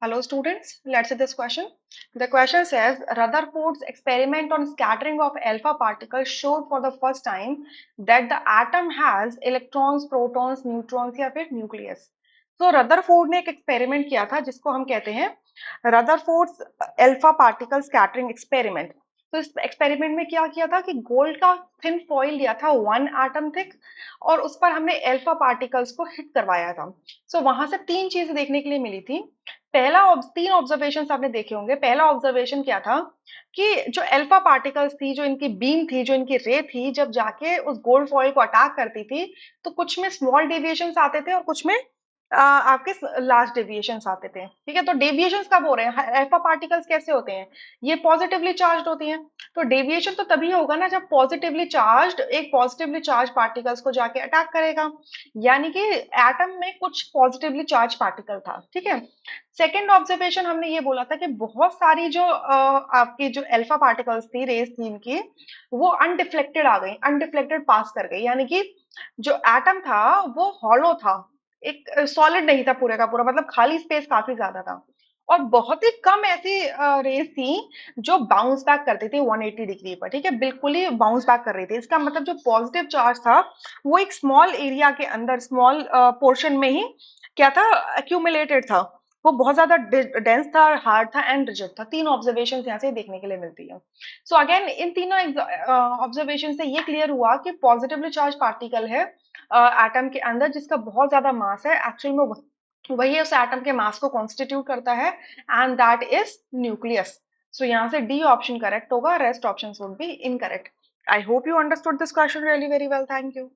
Hello students, let's see this question. The question says Rutherford's experiment on scattering of alpha particles showed for the first time that the atom has electrons, protons, neutrons या फिर nucleus. So Rutherford ने एक experiment किया था जिसको हम कहते हैं Rutherford's alpha particle scattering experiment. तो इस एक्सपेरिमेंट में क्या किया था कि गोल्ड का थिन फॉइल लिया था 1 एटम थिक और उस पर हमने अल्फा पार्टिकल्स को हिट करवाया था. सो वहां से तीन चीजें देखने के लिए मिली थी. तीन ऑब्जर्वेशन आपने देखे होंगे. पहला ऑब्जर्वेशन क्या था कि जो अल्फा पार्टिकल्स थी, जो इनकी बीम थी, जो इनकी रे थी, जब जाके उस गोल्ड फॉइल को अटैक करती थी तो कुछ में स्मॉल डेविएशन आते थे और कुछ में आपके लार्ज डेविएशन आते थे. ठीक है, तो डेविएशन कब हो रहे हैं? अल्फा पार्टिकल्स कैसे होते हैं? ये पॉजिटिवली चार्ज होती हैं. तो डेविएशन तो तभी होगा ना जब पॉजिटिवली चार्ज पार्टिकल्स को जाके अटैक करेगा. यानी कि एटम में कुछ पॉजिटिवली चार्ज पार्टिकल था. ठीक है. सेकेंड ऑब्जर्वेशन हमने ये बोला था कि बहुत सारी जो आपकी जो अल्फा पार्टिकल्स थी, रेस थी इनकी, वो अनडिफ्लेक्टेड आ गई, अनडिफ्लेक्टेड पास कर गई. यानी कि जो एटम था वो हॉलो था, एक सॉलिड नहीं था पूरे का पूरा, मतलब खाली स्पेस काफी ज्यादा था. और बहुत ही कम ऐसी रेस थी जो बाउंस बैक करती थी 180 डिग्री पर. ठीक है, बिल्कुल ही बाउंस बैक कर रही थी. इसका मतलब जो पॉजिटिव चार्ज था वो एक स्मॉल एरिया के अंदर, स्मॉल पोर्शन में ही क्या था, एक्यूमुलेटेड था. वो बहुत ज्यादा डेंस था, हार्ड था एंड रिजिड था. तीन ऑब्जर्वेशन यहाँ से देखने के लिए मिलती है. सो अगेन इन तीनों ऑब्जर्वेशन से ये क्लियर हुआ कि पॉजिटिवली चार्ज पार्टिकल है एटम के अंदर जिसका बहुत ज्यादा मास है. एक्चुअल में वही उस एटम के मास को कॉन्स्टिट्यूट करता है एंड दैट इज न्यूक्लियस. सो यहाँ से डी ऑप्शन करेक्ट होगा, rest option would be incorrect. I hope you understood this question really very well. Thank you.